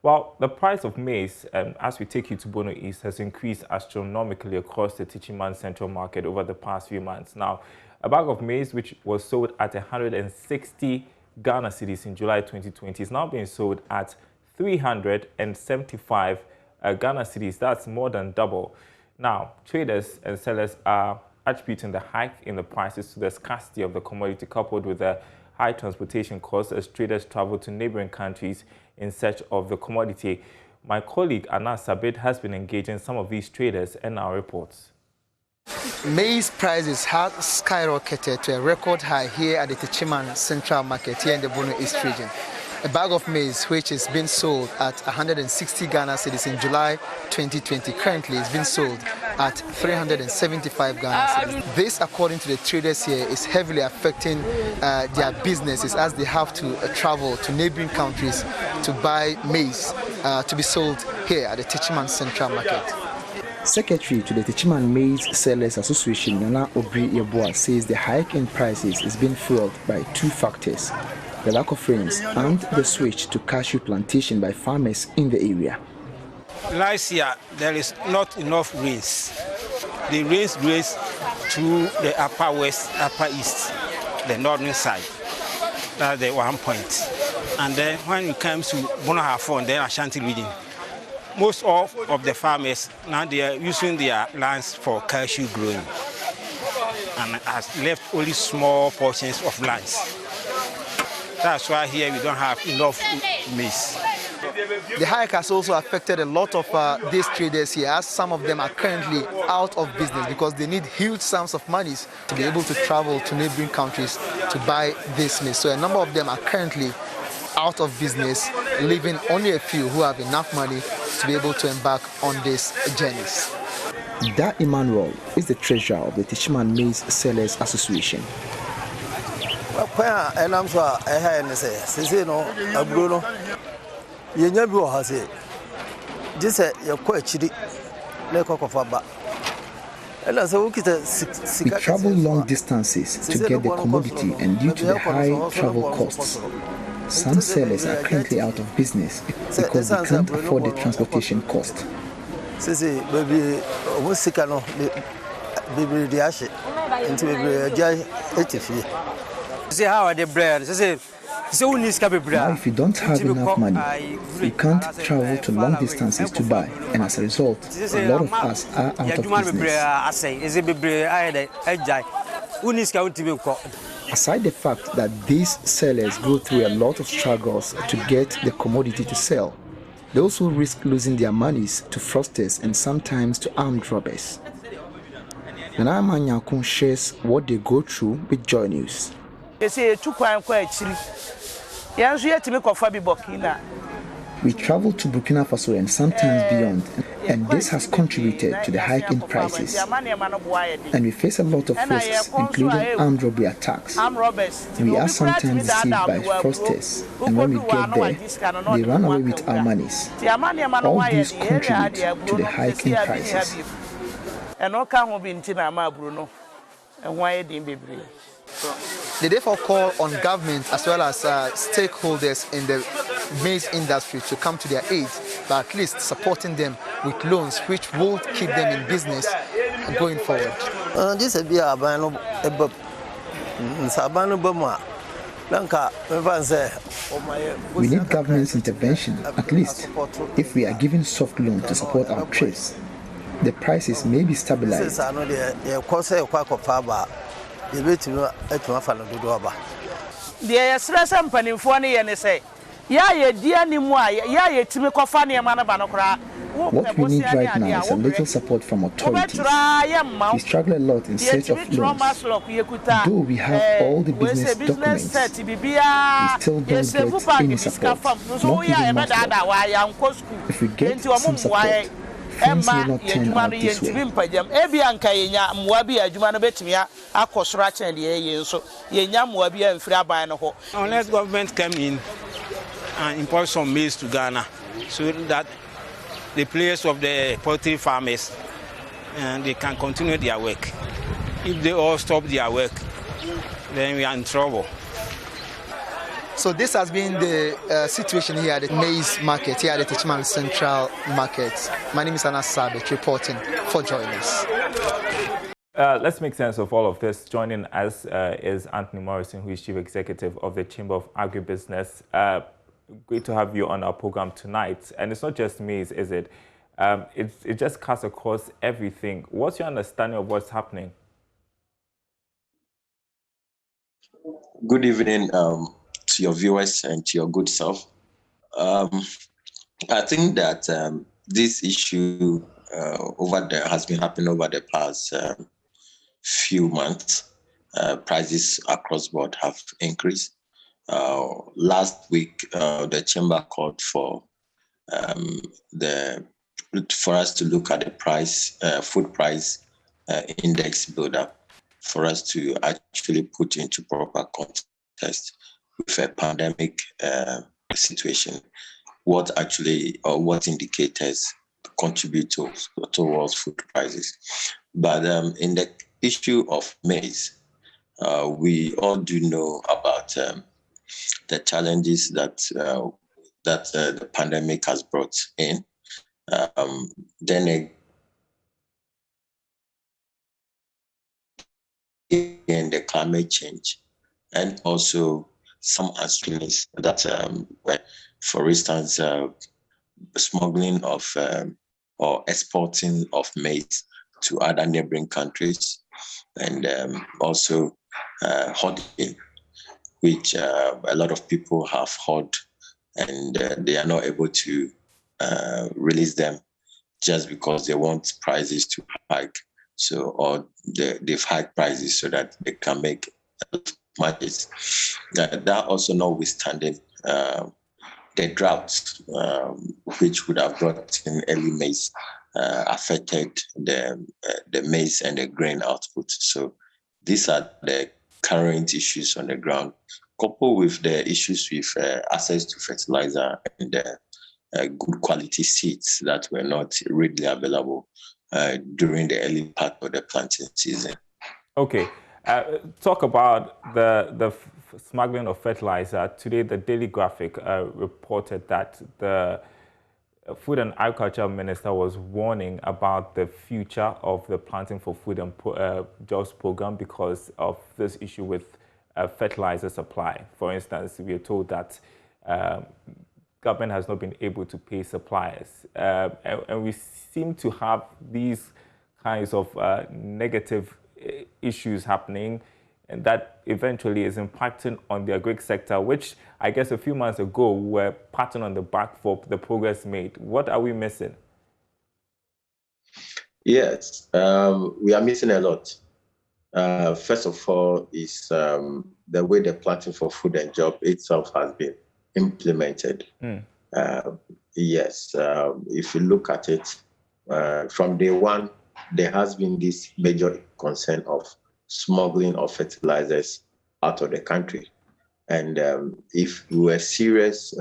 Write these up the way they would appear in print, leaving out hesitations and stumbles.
Well, the price of maize, as we take you to Bono East, has increased astronomically across the Techiman Central Market over the past few months. Now, a bag of maize, which was sold at 160 Ghana cedis in July 2020, is now being sold at 375 Ghana cedis. That's more than double. Now, traders and sellers are attributing the hike in the prices to the scarcity of the commodity, coupled with the high transportation costs as traders travel to neighboring countries in search of the commodity. My colleague Anas Sabit has been engaging some of these traders and now reports. Maize prices have skyrocketed to a record high here at the Techiman Central Market here in the Bono East region. A bag of maize, which is being sold at 160 Ghana cedis in July 2020, currently is being sold at 375 Ghana cedis. This, according to the traders here, is heavily affecting their businesses as they have to travel to neighboring countries to buy maize to be sold here at the Techiman Central Market. Secretary to the Techiman Maize Sellers Association, Nana Obri Yeboah, says the hike in prices is being fueled by two factors: the lack of rains and the switch to cashew plantation by farmers in the area. Last year, there is not enough rains. The rains graze through the upper west, upper east, the northern side. That's the 1 point. And then when it comes to Bono Hafon, then Ashanti region, most of the farmers now they are using their lands for cashew growing, and has left only small portions of lands. That's why here we don't have enough maize. The hike has also affected a lot of these traders here, as some of them are currently out of business because they need huge sums of money to be able to travel to neighboring countries to buy this maize. So a number of them are currently out of business, leaving only a few who have enough money to be able to embark on these journeys. Da Emmanuel is the treasurer of the Techiman Maize Sellers Association. And I'm sure I had to say, no, Bruno, you never has it. This is your question. We travel long distances to get the commodity, and due to the high travel costs, some sellers are currently out of business because they can't afford the transportation cost. Now, if you don't have enough money, you can't travel to long distances to buy, and as a result, a lot of us are out of business. Aside the fact that these sellers go through a lot of struggles to get the commodity to sell, they also risk losing their monies to fraudsters and sometimes to armed robbers. Nana Manyakun shares what they go through with JoyNews. We travel to Burkina Faso and sometimes beyond, and this has contributed to the hike in prices. And we face a lot of risks, including armed robbery attacks. We are sometimes deceived by fraudsters, and when we get there, they run away with our monies. All these contribute to the hike in prices. They therefore call on government as well as stakeholders in the maize industry to come to their aid, but at least supporting them with loans which will keep them in business going forward. We need government's intervention, at least. If we are given soft loan to support our trades, the prices may be stabilized. What we need right now is a little support from authorities. We struggle a lot in search of loans. Though we have all the business documents, we still don't get any support, not even much. If we get some support, things may not turn out this way. Unless government come in and import some maize to Ghana, so that the players of the poultry farmers and they can continue their work. If they all stop their work, then we are in trouble. So this has been the situation here at the maize market, here at the Techiman Central Market. My name is Anas Sabit, reporting for JoyNews. Let's make sense of all of this. Joining us is Anthony Morrison, who is Chief Executive of the Chamber of Agribusiness. Great to have you on our program tonight. And it's not just maize, is it? It just cuts across everything. What's your understanding of what's happening? Good evening to your viewers and to your good self. I think that this issue has been happening over the past few months. Prices across board have increased. Last week, the chamber called for us to look at the price, food price index buildup, for us to actually put into proper context with a pandemic situation, what indicators contribute towards food prices. But in the issue of maize, we all do know about the challenges that the pandemic has brought in. Then again, the climate change, and also some uncertainties that, for instance, smuggling of or exporting of maize to other neighboring countries, and also hoarding, which a lot of people have hoard, and they are not able to release them just because they want prices to hike. So, or they've hiked prices so that they can make markets. That also notwithstanding the drought, which would have brought in early maize, affected the maize and the grain output. So these are the current issues on the ground, coupled with the issues with access to fertilizer and good quality seeds that were not readily available during the early part of the planting season. Okay. Talk about the smuggling of fertilizer. Today, the Daily Graphic reported that the Food and Agriculture Minister was warning about the future of the Planting for Food and Jobs program because of this issue with fertilizer supply. For instance, we are told that government has not been able to pay suppliers. And we seem to have these kinds of negative issues happening, and that eventually is impacting on the agri sector, which I guess a few months ago were patting on the back for the progress made. What are we missing? Yes, we are missing a lot. First of all, is the way the Planting for Food and Job itself has been implemented. Yes, if you look at it, from day one, there has been this major concern of smuggling of fertilizers out of the country. And if we were serious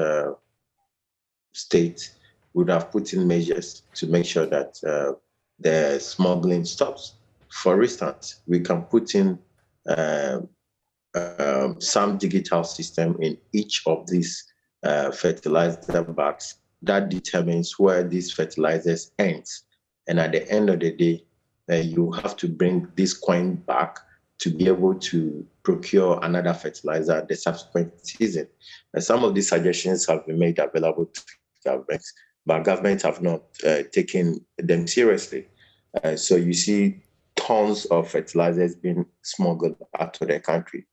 state, we would have put in measures to make sure that the smuggling stops. For instance, we can put in some digital system in each of these fertilizer bags that determines where these fertilizers ends. And at the end of the day, you have to bring this coin back to be able to procure another fertilizer the subsequent season. And some of these suggestions have been made available to governments, but governments have not taken them seriously. So you see tons of fertilizers being smuggled out of the country.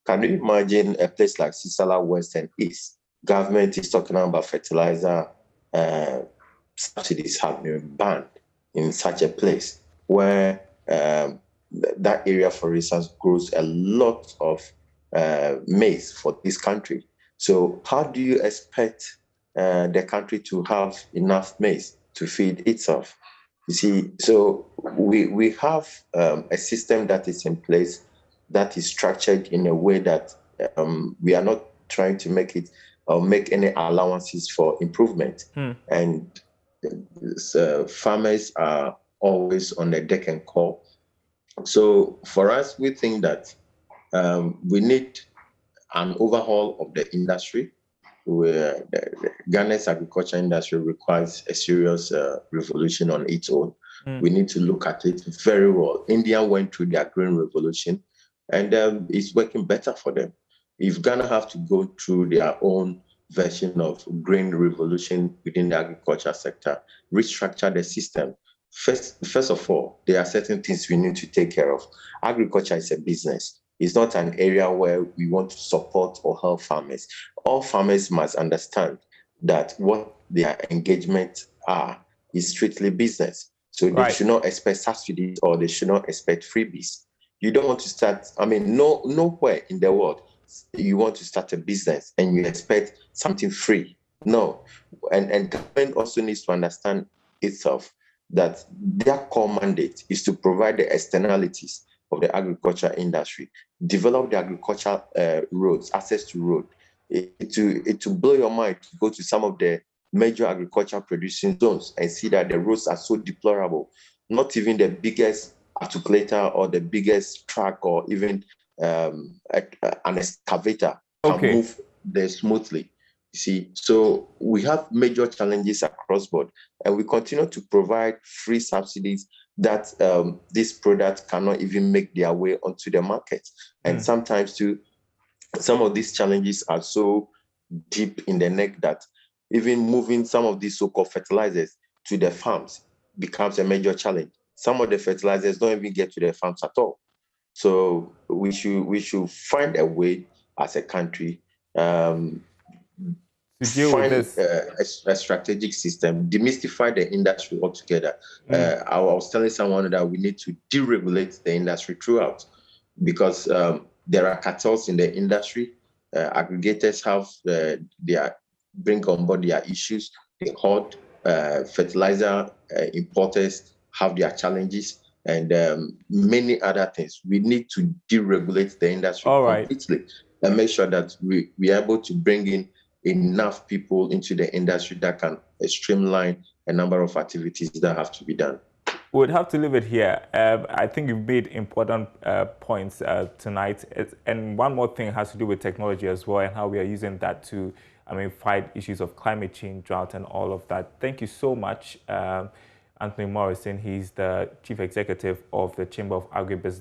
Can you imagine a place like Sisala West and East? Government is talking about fertilizer subsidies have been banned in such a place where that area, for instance, grows a lot of maize for this country. So how do you expect the country to have enough maize to feed itself? You see, so we have a system that is in place that is structured in a way that we are not trying to make it or make any allowances for improvement. And farmers are always on the deck and call. So for us, we think that we need an overhaul of the industry, where Ghana's agriculture industry requires a serious revolution on its own. We need to look at it very well. India went through their green revolution, and it's working better for them. If Ghana have to go through their own version of green revolution within the agriculture sector, restructure the system, first of all, there are certain things we need to take care of. Agriculture is a business. It's not an area where we want to support or help farmers. All farmers must understand that what their engagements are is strictly business. So they should not expect subsidies or they should not expect freebies. You don't want to start, nowhere in the world you want to start a business and you expect something free. No. And government also needs to understand itself that their core mandate is to provide the externalities of the agriculture industry, develop the agricultural roads, access to road. It will blow your mind to go to some of the major agriculture producing zones and see that the roads are so deplorable. Not even the biggest articulator or the biggest truck or even an excavator can move there smoothly. You see, so we have major challenges across board, and we continue to provide free subsidies that these products cannot even make their way onto the market. And sometimes too, some of these challenges are so deep in the neck that even moving some of these so-called fertilizers to the farms becomes a major challenge. Some of the fertilizers don't even get to the farms at all. So we should find a way as a country to find a strategic system, demystify the industry altogether. I was telling someone that we need to deregulate the industry throughout, because there are cartels in the industry. Aggregators have bring on board their issues. The hot fertilizer importers have their challenges, and many other things. We need to deregulate the industry completely and make sure that we are able to bring in enough people into the industry that can streamline a number of activities that have to be done. We'd have to leave it here. I think you've made important points tonight. And one more thing has to do with technology as well, and how we are using that to, fight issues of climate change, drought, and all of that. Thank you so much, Anthony Morrison. He's the Chief Executive of the Chamber of Agribusiness.